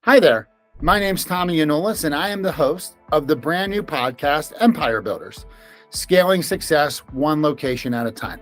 Hi there. My name's Tommy Yionoulis, and I am the host of the brand new podcast, Empire Builders, Scaling Success One Location at a Time.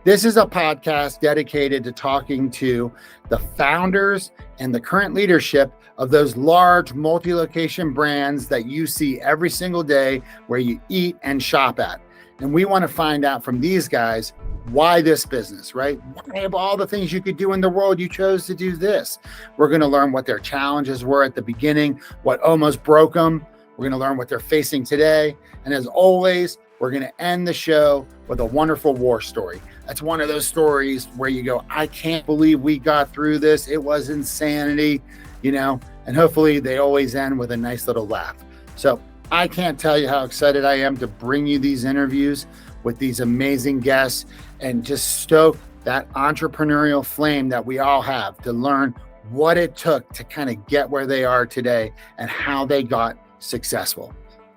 This is a podcast dedicated to talking to the founders and the current leadership of those large multi-location brands that you see every single day where you eat and shop at. And we want to find out from these guys, why this business, right? Why of all the things you could do in the world, you chose to do this? We're going to learn what their challenges were at the beginning, what almost broke them. We're going to learn what they're facing today. And as always, we're going to end the show with a wonderful war story. That's one of those stories where you go, I can't believe we got through this. It was insanity, and hopefully they always end with a nice little laugh. So I can't tell you how excited I am to bring you these interviews with these amazing guests and just stoke that entrepreneurial flame that we all have to learn what it took to kind of get where they are today and how they got successful.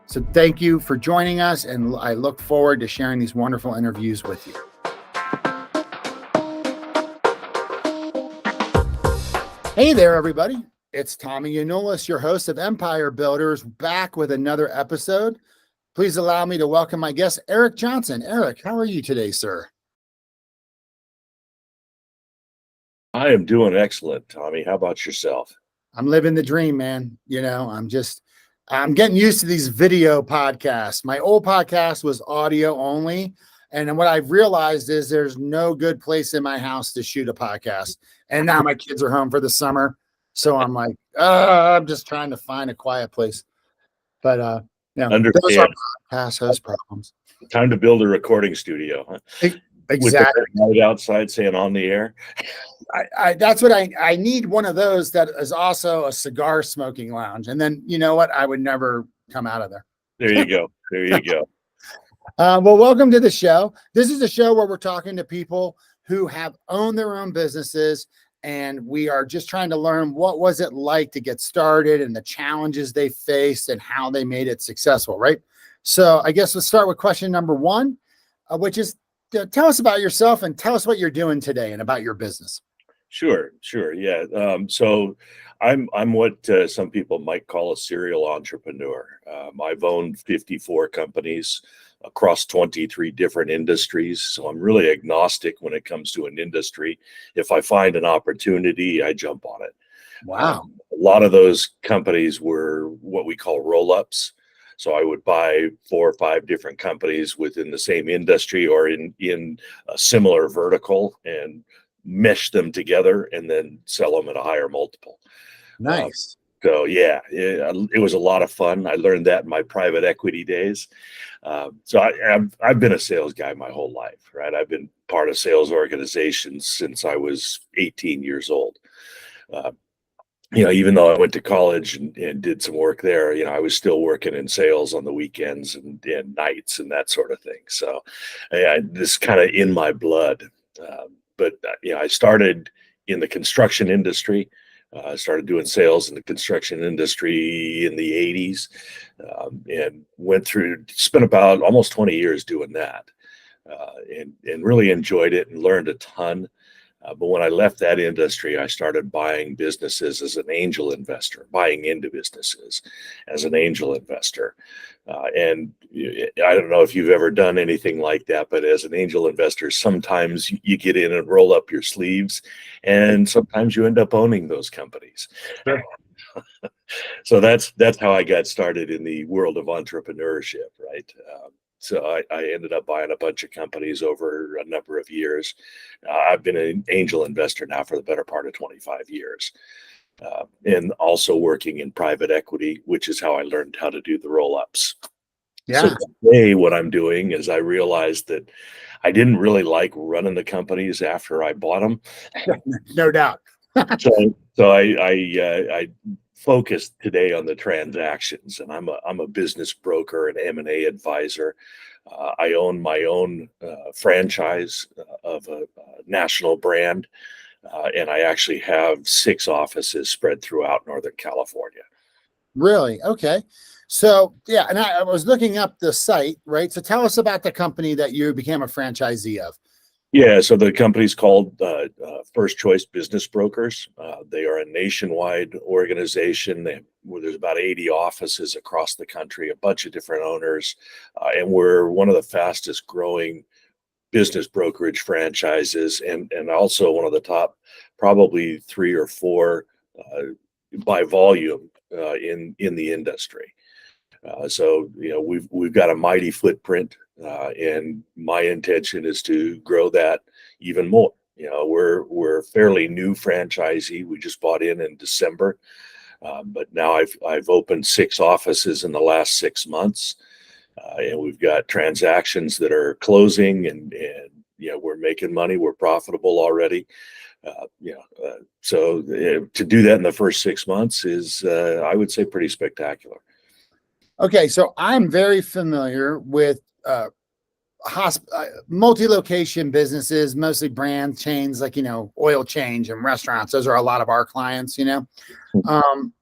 So thank you for joining us, and I look forward to sharing these wonderful interviews with you. Hey there, everybody. It's Tommy Yionoulis, your host of Empire Builders, back with another episode. Please allow me to welcome my guest, Eric Johnson. Eric, how are you today, sir? I am doing excellent, Tommy. How about yourself? I'm living the dream, man. I'm getting used to these video podcasts. My old podcast was audio only. And what I've realized is there's no good place in my house to shoot a podcast. And now my kids are home for the summer. So I'm like, I'm just trying to find a quiet place. But Understand. Those are podcast host problems. Time to build a recording studio, huh? Exactly. With the light outside saying on the air. That's what I need, one of those that is also a cigar smoking lounge. And then you know what? I would never come out of there. There you go. There you go. Well, welcome to the show. This is a show where we're talking to people who have owned their own businesses, and we are just trying to learn what was it like to get started and the challenges they faced and how they made it successful, right? So I guess let's start with question number one, which is tell us about yourself and tell us what you're doing today and about your business. Sure. Yeah. So I'm what some people might call a serial entrepreneur. I've owned 54 companies across 23 different industries. So I'm really agnostic when it comes to an industry. If I find an opportunity, I jump on it. Wow. A lot of those companies were what we call roll-ups. So I would buy 4 or 5 different companies within the same industry or in a similar vertical and mesh them together and then sell them at a higher multiple. Nice. So yeah, it was a lot of fun. I learned that in my private equity days. So I've been a sales guy my whole life, right? I've been part of sales organizations since I was 18 years old. Even though I went to college and did some work there, I was still working in sales on the weekends and nights and that sort of thing. So this is kind of in my blood. But I started in the construction industry. I started doing sales in the construction industry in the 80s and spent about almost 20 years doing that and really enjoyed it and learned a ton. But when I left that industry, I started buying businesses as an angel investor, buying into businesses as an angel investor. And I don't know if you've ever done anything like that, but as an angel investor, sometimes you get in and roll up your sleeves, and sometimes you end up owning those companies. Sure. So that's how I got started in the world of entrepreneurship, right? So I ended up buying a bunch of companies over a number of years. I've been an angel investor now for the better part of 25 years. And also working in private equity, which is how I learned how to do the roll-ups. Yeah. So today what I'm doing is I realized that I didn't really like running the companies after I bought them. No doubt. So I focused today on the transactions, and I'm a business broker and M&A advisor. I own my own franchise of a national brand. And I actually have 6 offices spread throughout Northern California. Really? Okay. So, yeah. And I was looking up the site, right? So tell us about the company that you became a franchisee of. Yeah, so the company's called First Choice Business Brokers. They are a nationwide organization. Where there's about 80 offices across the country, a bunch of different owners, and we're one of the fastest growing business brokerage franchises, and also one of the top, probably three or four by volume in the industry. So we've got a mighty footprint, and my intention is to grow that even more. We're a fairly new franchisee. We just bought in December, but now I've opened 6 offices in the last 6 months, and we've got transactions that are closing, and we're making money. We're profitable already. So to do that in the first 6 months is, I would say, pretty spectacular. Okay, so I'm very familiar with multi-location businesses, mostly brand chains like, oil change and restaurants. Those are a lot of our clients,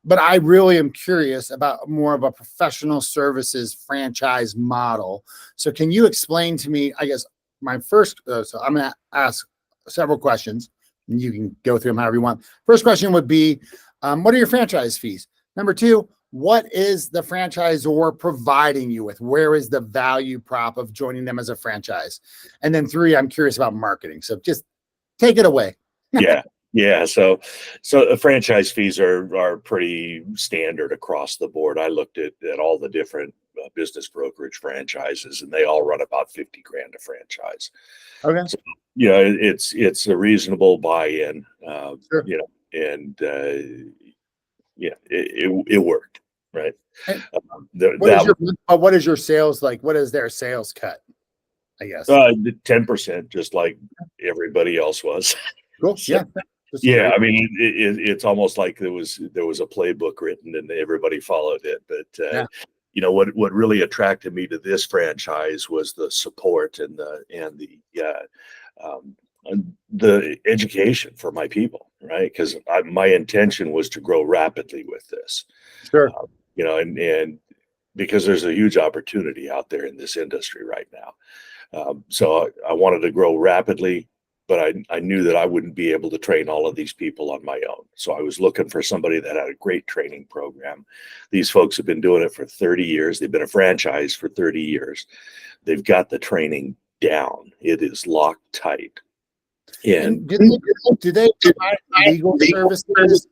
but I really am curious about more of a professional services franchise model. So can you explain to me, I guess my first, so I'm going to ask several questions and you can go through them however you want. First question would be, what are your franchise fees? Number 2, what is the franchisor providing you with? Where is the value prop of joining them as a franchise? And then 3, I'm curious about marketing. So just take it away. Yeah. So the franchise fees are pretty standard across the board. I looked at all the different business brokerage franchises, and they all run about 50 grand a franchise. Okay. So, it's a reasonable buy-in, Sure. and it worked, right? What is your sales like? What is their sales cut? I guess 10%, just like everybody else was. Cool. So, Yeah. I mean, it's almost like there was a playbook written and everybody followed it. But what really attracted me to this franchise was the support and the education for my people, right? Because my intention was to grow rapidly with this. Sure. And because there's a huge opportunity out there in this industry right now. So I wanted to grow rapidly, but I knew that I wouldn't be able to train all of these people on my own. So I was looking for somebody that had a great training program. These folks have been doing it for 30 years. They've been a franchise for 30 years. They've got the training down. It is locked tight. And do they provide legal services?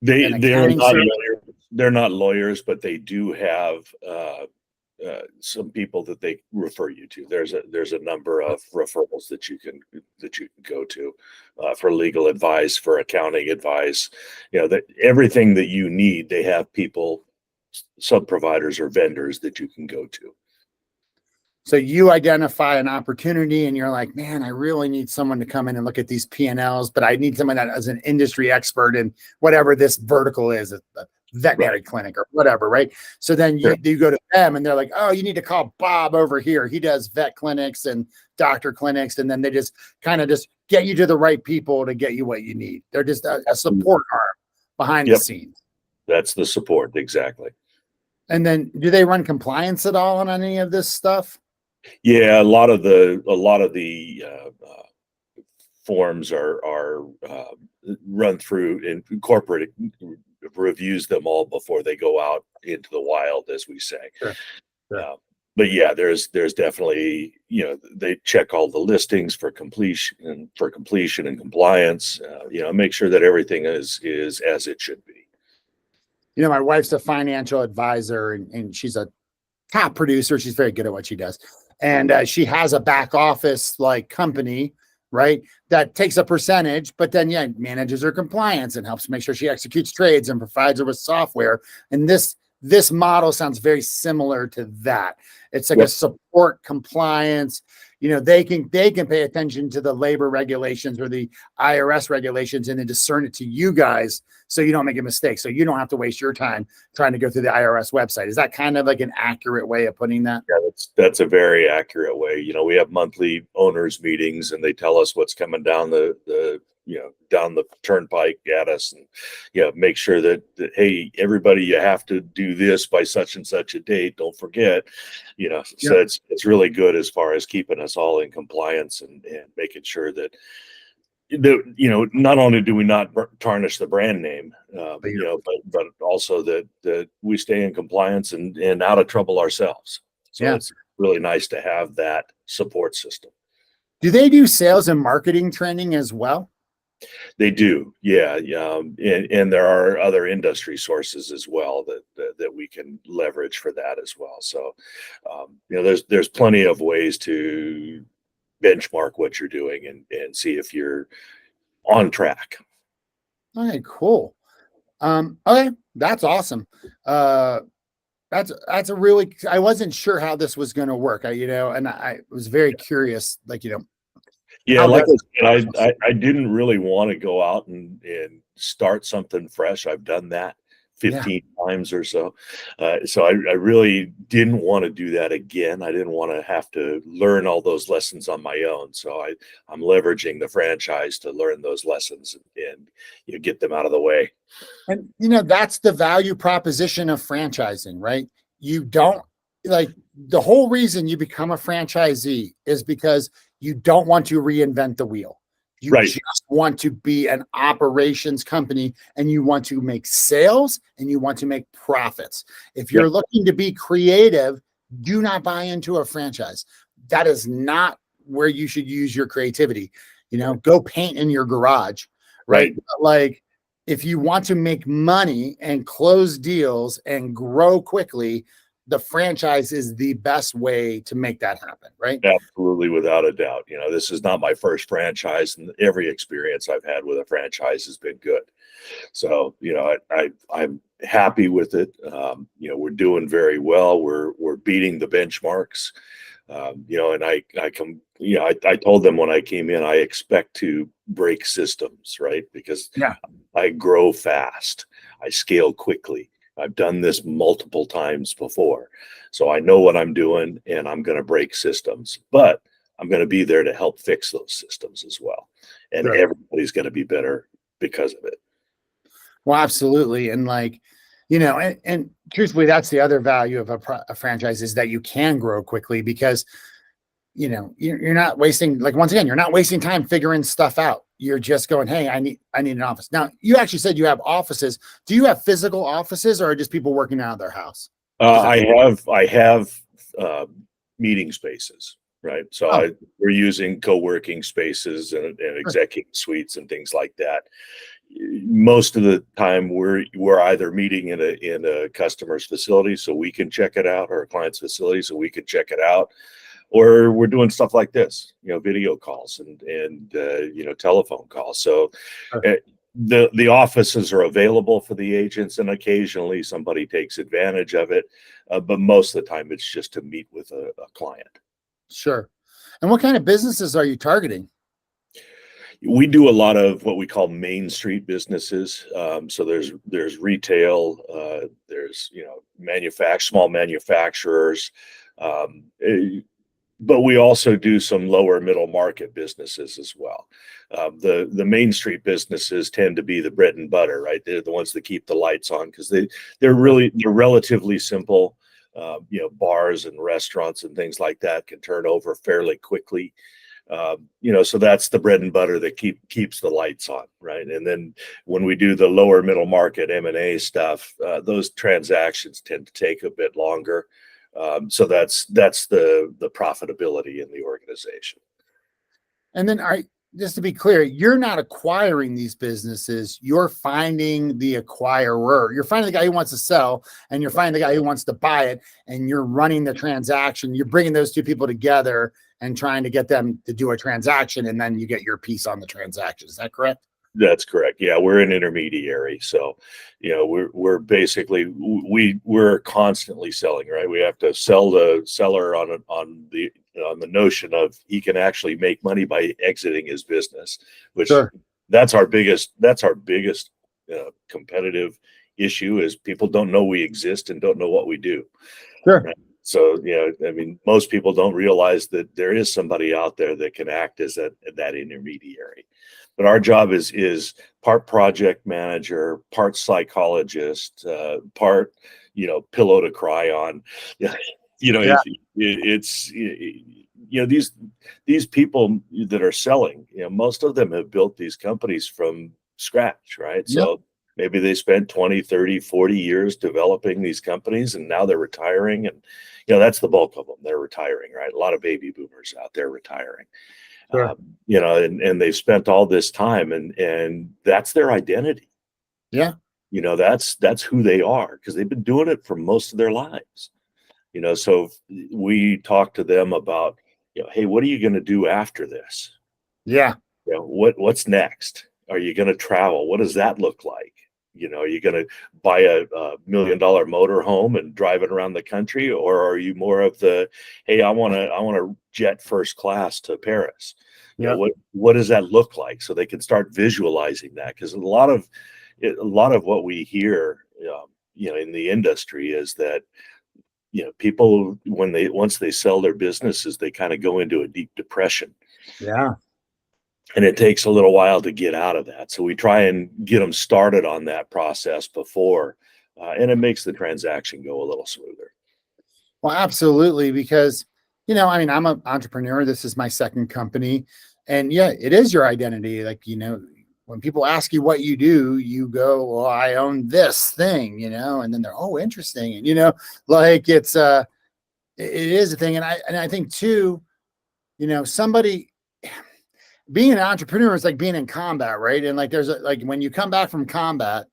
They're not lawyers, but they do have some people that they refer you to. There's a number of referrals that you can go to for legal advice, for accounting advice. That everything that you need, they have people, sub providers or vendors that you can go to. So you identify an opportunity and you're like, man, I really need someone to come in and look at these P&Ls, but I need someone that is an industry expert in whatever this vertical is, a veterinary clinic or whatever, right? So then you go to them and they're like, oh, you need to call Bob over here. He does vet clinics and doctor clinics. And then they just kind of just get you to the right people to get you what you need. They're just a support arm behind the scenes. That's the support. Exactly. And then do they run compliance at all on any of this stuff? Yeah, a lot of the forms are run through, and corporate reviews them all before they go out into the wild, as we say. Sure. But yeah, there's definitely, they check all the listings for completion and compliance. Make sure that everything is as it should be. My wife's a financial advisor and she's a top producer. She's very good at what she does. And she has a back office like company, right, that takes a percentage, but then, manages her compliance and helps make sure she executes trades and provides her with software. And this model sounds very similar to that. It's like a support compliance. They can pay attention to the labor regulations or the IRS regulations and then discern it to you guys so you don't make a mistake. So you don't have to waste your time trying to go through the IRS website. Is that kind of like an accurate way of putting that? Yeah, that's a very accurate way. We have monthly owners meetings and they tell us what's coming down the down the turnpike at us, and make sure that hey, everybody, you have to do this by such and such a date. Don't forget, so Yep. it's really good as far as keeping us all in compliance and making sure that not only do we not tarnish the brand name, but also that we stay in compliance and out of trouble ourselves. So Yeah. it's really nice to have that support system. Do they do sales and marketing training as well? They do, yeah, and there are other industry sources as well that we can leverage for that as well. So, there's plenty of ways to benchmark what you're doing and see if you're on track. All right, cool. Okay, that's awesome. That's a really, I wasn't sure how this was going to work. And I was very curious, Yeah, how like does I said, I didn't really want to go out and start something fresh. I've done that yeah. 15 times or so. So I really didn't want to do that again. I didn't want to have to learn all those lessons on my own. So I'm leveraging the franchise to learn those lessons and get them out of the way. And that's the value proposition of franchising, right? You don't the whole reason you become a franchisee is because you don't want to reinvent the wheel. You Right. just want to be an operations company, and you want to make sales and you want to make profits. If you're Yep. looking to be creative, do not buy into a franchise. That is not where you should use your creativity. Go paint in your garage, right? But if you want to make money and close deals and grow quickly, the franchise is the best way to make that happen, right? Absolutely, without a doubt. This is not my first franchise, and every experience I've had with a franchise has been good. So, I'm happy with it. We're doing very well. We're beating the benchmarks. And I told them when I came in, I expect to break systems, right? Because Yeah. I grow fast, I scale quickly. I've done this multiple times before. So I know what I'm doing, and I'm going to break systems, but I'm going to be there to help fix those systems as well. And Sure. everybody's going to be better because of it. Well, absolutely. And truthfully, that's the other value of a franchise, is that you can grow quickly because, you're not wasting, once again, you're not wasting time figuring stuff out. You're just going, hey, I need an office. Now, you actually said you have offices. Do you have physical offices, or are just people working out of their house? I have meeting spaces, right? So Oh, we're using co-working spaces and sure. executive suites and things like that. Most of the time, we're either meeting in a customer's facility so we can check it out, or a client's facility so we can check it out, or we're doing stuff like this, video calls and telephone calls. So Sure. the offices are available for the agents, and occasionally somebody takes advantage of it, but most of the time it's just to meet with a client. Sure. And what kind of businesses are you targeting? We do a lot of what we call Main Street businesses. So there's retail, there's small manufacturers, but we also do some lower middle market businesses as well. The Main Street businesses tend to be the bread and butter, right? They're the ones that keep the lights on, because they're relatively simple. Bars and restaurants and things like that can turn over fairly quickly. So that's the bread and butter that keeps the lights on, right? And then when we do the lower middle market M&A stuff, those transactions tend to take a bit longer. So that's the profitability in the organization. And then just to be clear, you're not acquiring these businesses. You're finding the acquirer. You're finding the guy who wants to sell, and you're finding the guy who wants to buy it, and you're running the transaction. You're bringing those two people together and trying to get them to do a transaction, and then you get your piece on the transaction. Is that correct? That's correct. Yeah, we're an intermediary, so we're basically we're constantly selling, right? We have to sell the seller on the notion of he can actually make money by exiting his business, which Sure. that's our biggest competitive issue, is people don't know we exist and don't know what we do. Sure. Right? So most people don't realize that there is somebody out there that can act as that intermediary. But our job is part project manager, part psychologist, part, pillow to cry on. Yeah, Yeah. it's these people that are selling, most of them have built these companies from scratch, right? Yep. So maybe they spent 20, 30, 40 years developing these companies, and now they're retiring. And that's the bulk of them. They're retiring, right? A lot of baby boomers out there retiring. Sure. And they've spent all this time, and that's their identity. Yeah. That's who they are, because they've been doing it for most of their lives. So we talk to them about, hey, what are you going to do after this? Yeah. What's next? Are you going to travel? What does that look like? Are you going to buy a $1 million motor home and drive it around the country, or are you more of the, hey, I want to jet first class to Paris? Yeah. What does that look like, so they can start visualizing that? Because a lot of what we hear, in the industry is that people, once they sell their businesses, they kind of go into a deep depression. Yeah. And it takes a little while to get out of that. So we try and get them started on that process before, and it makes the transaction go a little smoother. Well, absolutely. Because, I mean, I'm an entrepreneur. This is my second company. And yeah, it is your identity. Like, when people ask you what you do, you go, well, I own this thing, and then they're, oh, interesting. And, like it is a thing. And I think too, somebody being an entrepreneur is like being in combat, right? And like like when you come back from combat,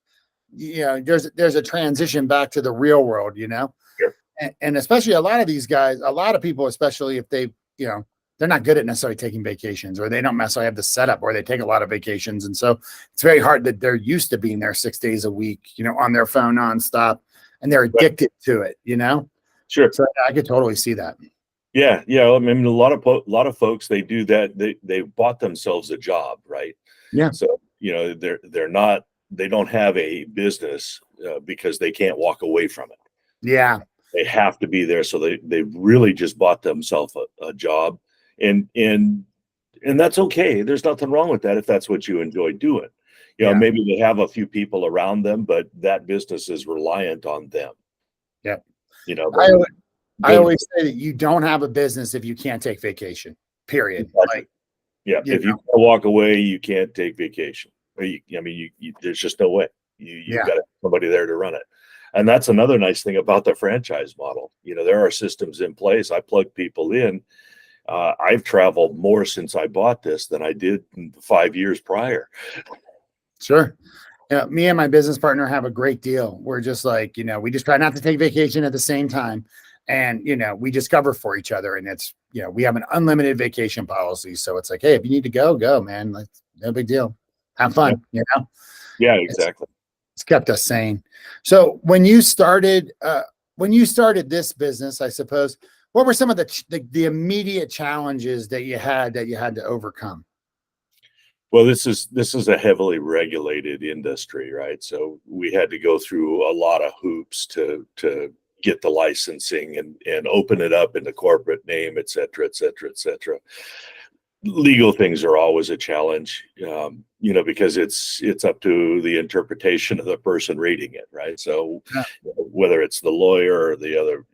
there's a transition back to the real world, Sure. and especially a lot of these guys, a lot of people, especially if they, they're not good at necessarily taking vacations, or they don't necessarily have the setup, or they take a lot of vacations. And so it's very hard that they're used to being there 6 days a week, on their phone nonstop, and they're addicted to it, Sure. So I could totally see that. Yeah. I mean, a lot of folks, they do that. They bought themselves a job, right? Yeah. So they don't have a business because they can't walk away from it. Yeah. They have to be there. So they really just bought themselves a job, and that's okay. There's nothing wrong with that if that's what you enjoy doing. Yeah. Maybe they have a few people around them, but that business is reliant on them. Yeah. But I always say that you don't have a business if you can't take vacation, period. Exactly. Like, if you can't walk away, you can't take vacation. There's just no way. You've got somebody there to run it. And that's another nice thing about the franchise model. There are systems in place. I plug people in. I've traveled more since I bought this than I did in the 5 years prior. Sure. Me and my business partner have a great deal. We're just like, we just try not to take vacation at the same time. And, we just cover for each other. And it's, we have an unlimited vacation policy. So it's like, hey, if you need to go, man. Like, no big deal. Have fun, Yeah, exactly. It's kept us sane. So when you started this business, I suppose, what were some of the immediate challenges that you had to overcome? Well, this is a heavily regulated industry, right? So we had to go through a lot of hoops to get the licensing and open it up in the corporate name, et cetera, et cetera, et cetera. Legal things are always a challenge, because it's up to the interpretation of the person reading it, right? So Yeah. whether it's the lawyer or the other,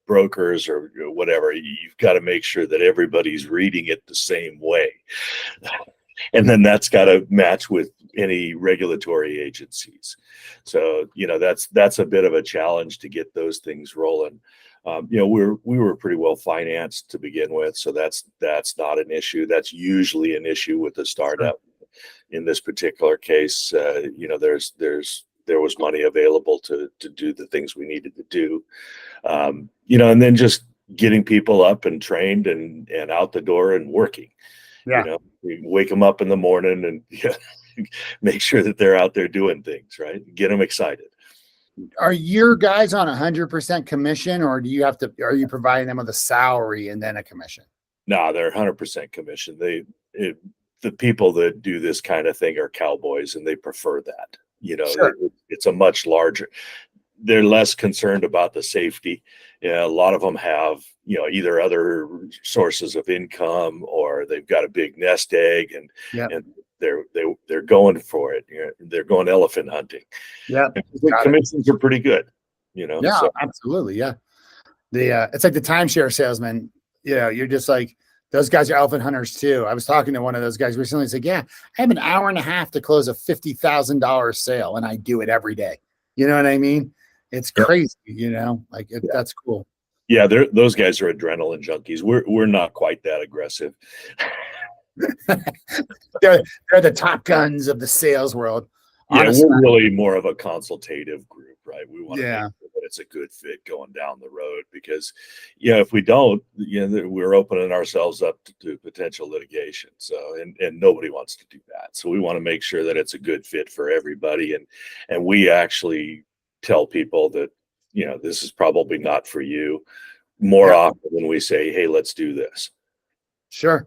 brokers or whatever, you've got to make sure that everybody's reading it the same way. And then that's got to match with any regulatory agencies. So, that's a bit of a challenge to get those things rolling. We were pretty well financed to begin with, so that's not an issue. That's usually an issue with a startup. In this particular case, there was money available to do the things we needed to do. And then just getting people up and trained and out the door and working. Yeah. We wake them up in the morning and make sure that they're out there doing things, right? Get them excited. Are your guys on 100% commission, or are you providing them with a salary and then a commission? No, they're 100% commission. The people that do this kind of thing are cowboys, and they prefer that. Sure. It's a much larger. They're less concerned about the safety. A lot of them have, either other sources of income, or they've got a big nest egg, Yeah. and they're going for it. They're going elephant hunting. Yeah. The commissions are pretty good, Yeah, so. absolutely. Yeah. It's like the timeshare salesman. You're just like, those guys are elephant hunters too. I was talking to one of those guys recently. He's like, yeah, I have an hour and a half to close a $50,000 sale, and I do it every day. You know what I mean? It's crazy, that's cool. Yeah, those guys are adrenaline junkies. We're not quite that aggressive. they're the top guns of the sales world. Honestly. Yeah, we're really more of a consultative group, right? We want to make sure that it's a good fit going down the road, because if we don't, we're opening ourselves up to potential litigation. So and nobody wants to do that. So we want to make sure that it's a good fit for everybody, and we actually tell people that this is probably not for you more often than we say, hey, let's do this. Sure.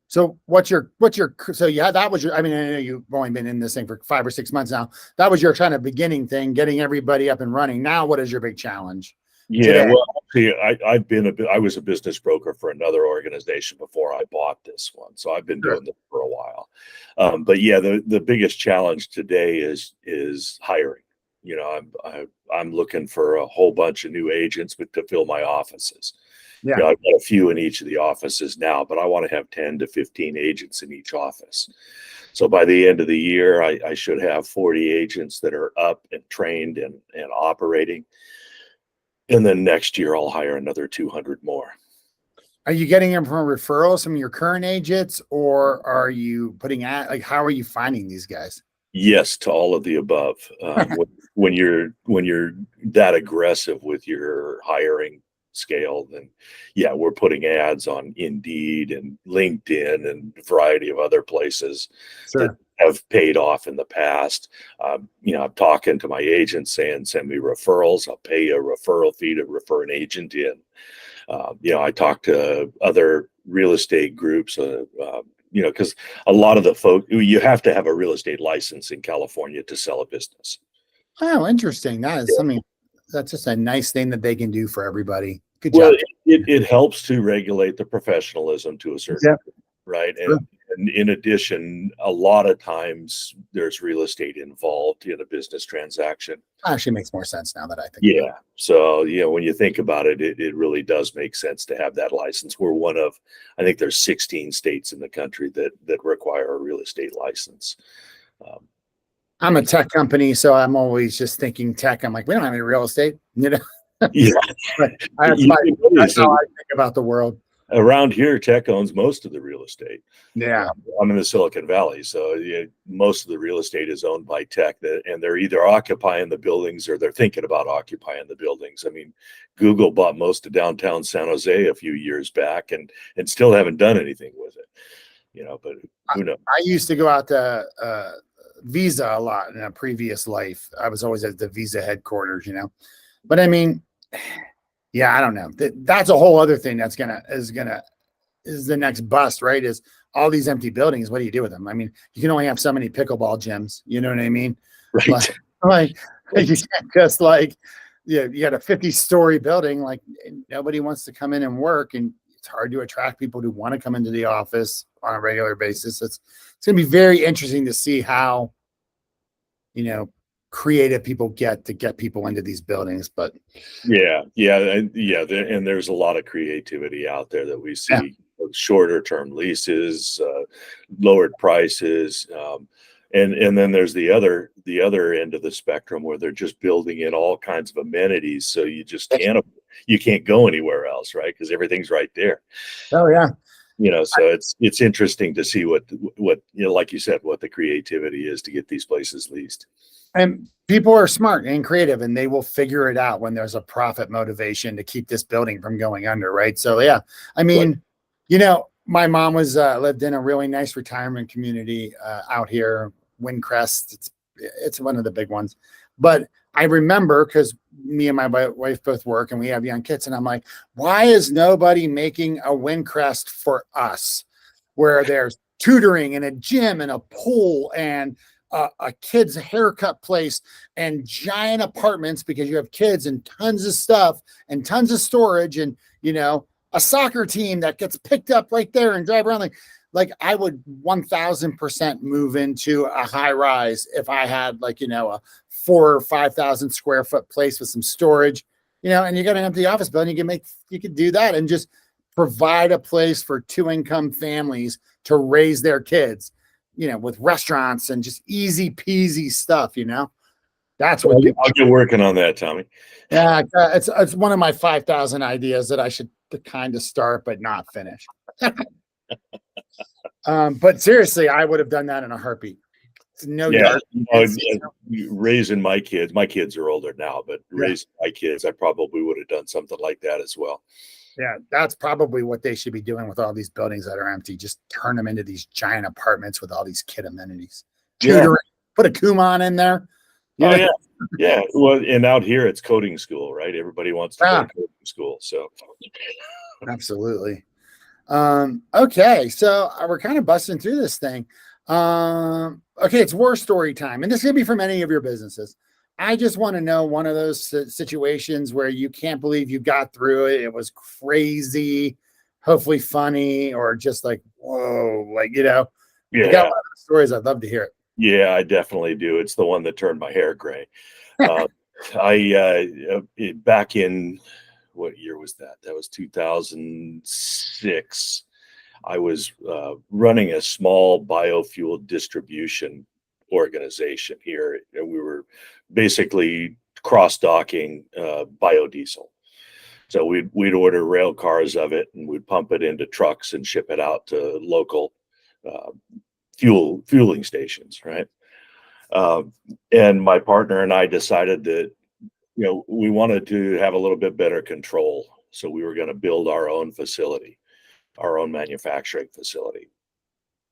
So that was your, I mean, I know you've only been in this thing for 5 or 6 months now. That was your kind of beginning thing, getting everybody up and running. Now, what is your big challenge? Yeah, well, see, I was a business broker for another organization before I bought this one. So I've been doing this for a while. But yeah, the biggest challenge today is hiring. I'm looking for a whole bunch of new agents to fill my offices. Yeah. I've got a few in each of the offices now, but I want to have 10 to 15 agents in each office. So by the end of the year, I should have 40 agents that are up and trained and operating. And then next year, I'll hire another 200 more. Are you getting them from referrals from your current agents, or are you how are you finding these guys? Yes, to all of the above. When you're that aggressive with your hiring scale, then we're putting ads on Indeed and LinkedIn and a variety of other places that have paid off in the past. I'm talking to my agents saying, send me referrals. I'll pay you a referral fee to refer an agent in. I talk to other real estate groups, because a lot of the folk, you have to have a real estate license in California to sell a business. Oh, interesting. That is something. That's just a nice thing that they can do for everybody. Good job. It helps to regulate the professionalism to a certain degree, right? And in addition, a lot of times there's real estate involved in a business transaction. Actually makes more sense now that I think. Yeah. So, when you think about it, it really does make sense to have that license. We're one of, I think there's 16 states in the country that require a real estate license. I'm a tech company, so I'm always just thinking tech. I'm like, we don't have any real estate, Yeah. That's how I think about the world. Around here, tech owns most of the real estate. Yeah. I'm in the Silicon Valley, so most of the real estate is owned by tech, and they're either occupying the buildings or they're thinking about occupying the buildings. I mean, Google bought most of downtown San Jose a few years back and still haven't done anything with it. But who knows? I used to go out to Visa a lot in a previous life. I was always at the Visa headquarters, but I mean, I don't know. That's a whole other thing is the next bust, right? Is all these empty buildings. What do you do with them? I mean, you can only have so many pickleball gyms. You know what I mean? Right. Like you can't just you got a 50-story building. Like nobody wants to come in and work, and it's hard to attract people who want to come into the office on a regular basis. It's going to be very interesting to see how, creative people get people into these buildings. But and there's a lot of creativity out there that we see. Shorter term leases, lowered prices, and then there's the other end of the spectrum where they're just building in all kinds of amenities, so you just can't go anywhere else, right? Because everything's right there. Oh yeah. So it's interesting to see what like you said, what the creativity is to get these places leased. And people are smart and creative, and they will figure it out when there's a profit motivation to keep this building from going under, right? So yeah, I mean, my mom was lived in a really nice retirement community out here, Windcrest. It's one of the big ones, but I remember, because me and my wife both work and we have young kids, and I'm like, why is nobody making a Windcrest for us, where there's tutoring and a gym and a pool and a kid's haircut place and giant apartments, because you have kids and tons of stuff and tons of storage and, a soccer team that gets picked up right there and drive around. Like, like I would 1000% move into a high rise if I had like, a 4 or 5,000 square foot place with some storage, and you got an empty office building. You could do that and just provide a place for 2 income families to raise their kids, with restaurants and just easy peasy stuff, That's what I'll get working on that, Tommy. Yeah, it's one of my 5,000 ideas that I should kind of start but not finish. But seriously, I would have done that in a heartbeat. It's no yard. Raising my kids are older now, but raising my kids, I probably would have done something like that as well. Yeah, that's probably what they should be doing with all these buildings that are empty. Just turn them into these giant apartments with all these kid amenities. Tutoring, put a Kumon in there. Oh yeah, yeah. Well, and out here it's coding school, right? Everybody wants to go to coding school, so absolutely. Okay, so we're kind of busting through this thing. Okay, it's war story time, and this could be from any of your businesses. I just want to know one of those situations where you can't believe you got through it. It was crazy, hopefully funny, or just like, whoa, like, you got a lot of stories. I'd love to hear it. Yeah, I definitely do. It's the one that turned my hair gray. Back in, what year was that? That was 2006. I was running a small biofuel distribution organization here, and we were basically cross-docking biodiesel. So we'd order rail cars of it, and we'd pump it into trucks and ship it out to local fueling stations, right? And my partner and I decided that we wanted to have a little bit better control, so we were going to build our own facility, our own manufacturing facility.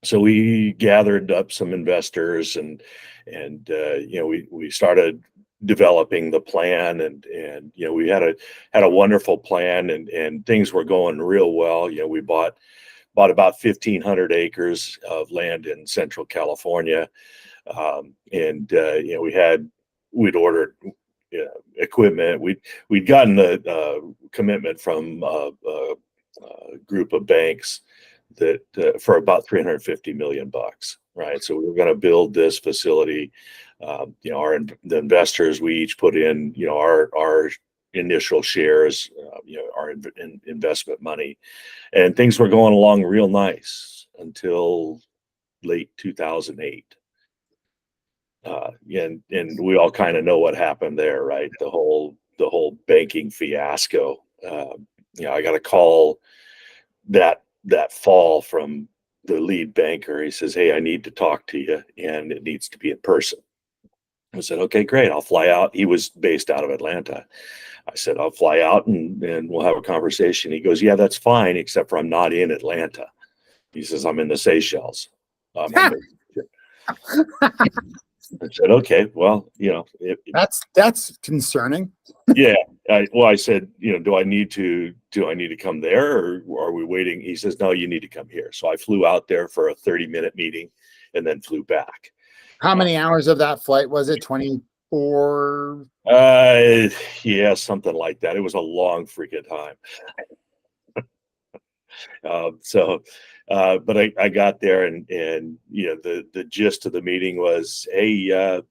So we gathered up some investors, and we started developing the plan, and we had a wonderful plan, and things were going real well. We bought about 1,500 acres of land in Central California, and we'd ordered equipment. We'd gotten the commitment from a group of banks that for about $350 million, right? So we were going to build this facility. The investors, we each put in our initial shares, our investment money, and things were going along real nice until late 2008. And we all kind of know what happened there, right? The whole banking fiasco. I got a call that fall from the lead banker. He says, "Hey, I need to talk to you, and it needs to be in person." I said, "Okay, great. I'll fly out." He was based out of Atlanta. I said, "I'll fly out and we'll have a conversation." He goes, "Yeah, that's fine, except for I'm not in Atlanta." He says, "I'm in the Seychelles." I said, "Okay, well, that's concerning." Yeah. I said, do I need to come there, or are we waiting? He says, "No, you need to come here." So I flew out there for a 30-minute meeting and then flew back. How many hours of that flight was it? 24? Yeah, something like that. It was a long freaking time. But I got there, and the gist of the meeting was, hey,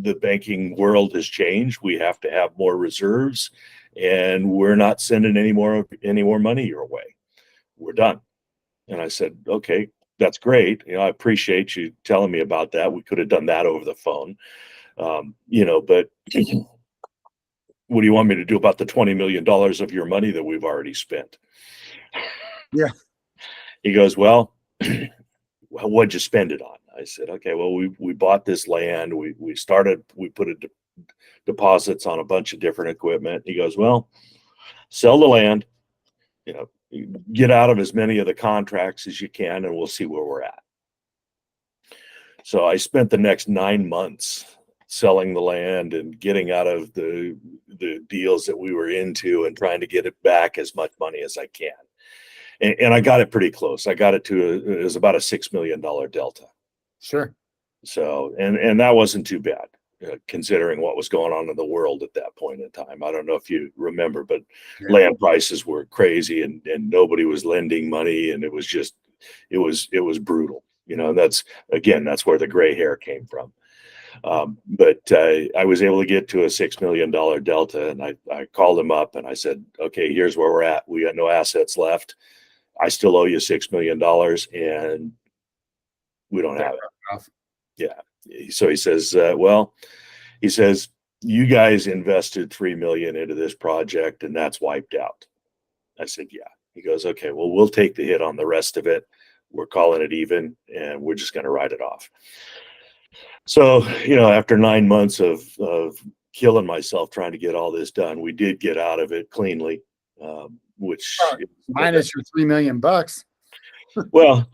the banking world has changed. We have to have more reserves, and we're not sending any more money your way. We're done. And I said, "Okay, that's great. I appreciate you telling me about that. We could have done that over the phone. But what do you want me to do about the $20 million of your money that we've already spent?" Yeah. He goes, "Well, what'd you spend it on?" I said, "Okay, well, we bought this land. We put deposits on a bunch of different equipment." He goes, "Well, sell the land, get out of as many of the contracts as you can, and we'll see where we're at." So I spent the next 9 months selling the land and getting out of the deals that we were into and trying to get it back as much money as I can. And I got it pretty close. I got it to it was about a $6 million delta. Sure. So, and that wasn't too bad. considering what was going on in the world at that point in time. I don't know if you remember, but Yeah. land prices were crazy, and nobody was lending money, and it was brutal. And that's where the gray hair came from. But I was able to get to a $6 million delta, and I called him up and I said, okay, here's where we're at. We got no assets left. I still owe you $6 million, and we don't have it. Yeah. So he says, you guys invested $3 million into this project, and that's wiped out. I said, yeah. He goes, okay, well, we'll take the hit on the rest of it. We're calling it even, and we're just going to write it off. So, after 9 months of killing myself trying to get all this done, we did get out of it cleanly, which minus your $3 million. Well,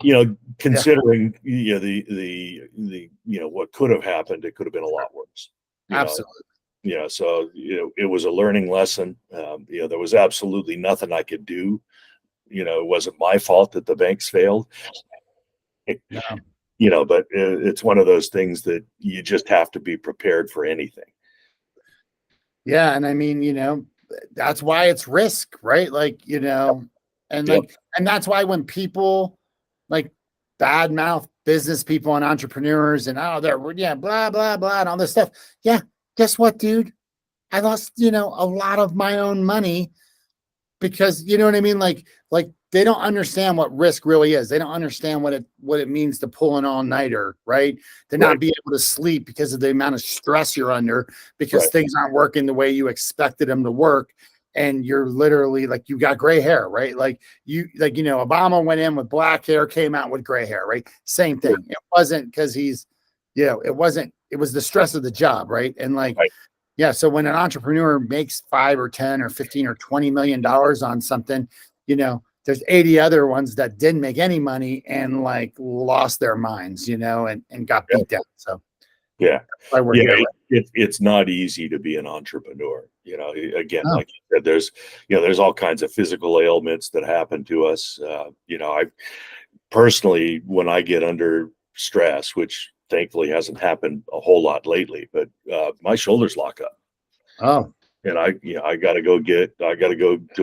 considering the what could have happened, it could have been a lot worse. Absolutely. So it was a learning lesson. There was absolutely nothing I could do. It wasn't my fault that the banks failed. No. But it's one of those things that you just have to be prepared for anything. Yeah, and I mean, that's why it's risk, right? And and that's why when people badmouth business people and entrepreneurs and they're blah blah blah and all this stuff. Yeah, guess what, dude? I lost a lot of my own money because you know what I mean. Like they don't understand what risk really is. They don't understand what it means to pull an all-nighter, right? To not be able to sleep because of the amount of stress you're under because things aren't working the way you expected them to work. And you're literally you got gray hair, right? Obama went in with black hair, came out with gray hair, right? Same thing. It wasn't because he's, it was the stress of the job, right? And so when an entrepreneur makes 5 or 10 or 15 or $20 million on something, there's 80 other ones that didn't make any money and lost their minds, and got beat down. So it's not easy to be an entrepreneur. Again, like you said, there's all kinds of physical ailments that happen to us. I personally, when I get under stress, which thankfully hasn't happened a whole lot lately, but my shoulders lock up. Oh. And I got to go to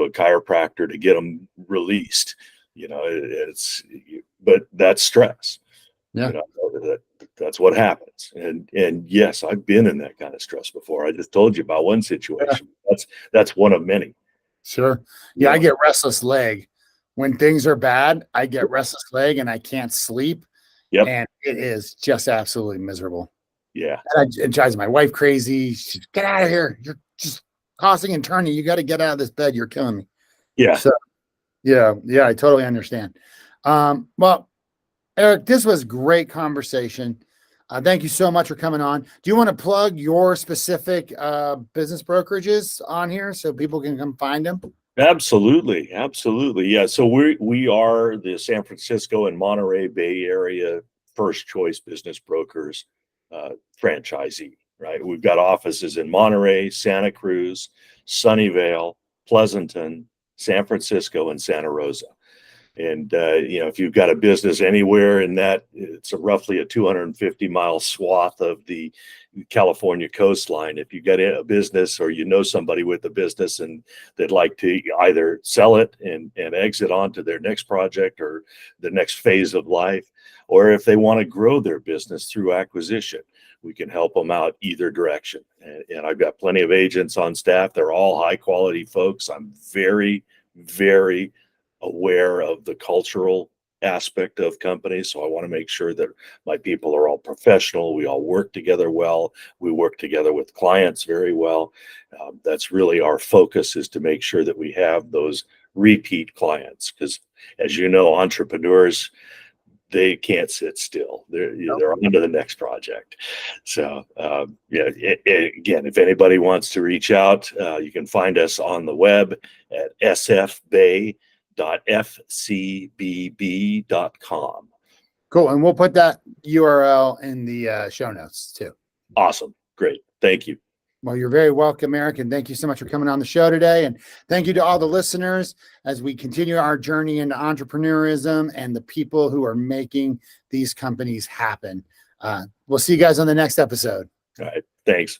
a chiropractor to get them released. But that's stress. Yeah. That's what happens. And yes, I've been in that kind of stress before. I just told you about one situation. That's one of many. Sure. Yeah. I get restless leg when things are bad. I get restless leg and I can't sleep. Yep. And it is just absolutely miserable. Yeah. And it drives my wife crazy. She's, get out of here. You're just tossing and turning. You got to get out of this bed. You're killing me. Yeah. So yeah, I totally understand. Well, Eric, this was great conversation. Thank you so much for coming on. Do you want to plug your specific business brokerages on here so people can come find them? Absolutely. Yeah. So we are the San Francisco and Monterey Bay Area first choice business brokers franchisee, right? We've got offices in Monterey, Santa Cruz, Sunnyvale, Pleasanton, San Francisco, and Santa Rosa. And, if you've got a business anywhere in that, it's roughly a 250-mile swath of the California coastline. If you've got a business or somebody with a business and they'd like to either sell it and exit on to their next project or the next phase of life, or if they want to grow their business through acquisition, we can help them out either direction. And I've got plenty of agents on staff. They're all high-quality folks. I'm very, very aware of the cultural aspect of companies. So I want to make sure that my people are all professional. We all work together well. We work together with clients very well. That's really our focus, is to make sure that we have those repeat clients. Because as you know, entrepreneurs, they can't sit still. They're on to the next project. So again, if anybody wants to reach out, you can find us on the web at sfbay.fcbb.com. Cool. And we'll put that URL in the show notes too. Awesome. Great. Thank you. Well, you're very welcome, Eric. And thank you so much for coming on the show today. And thank you to all the listeners as we continue our journey into entrepreneurism and the people who are making these companies happen. We'll see you guys on the next episode. All right. Thanks.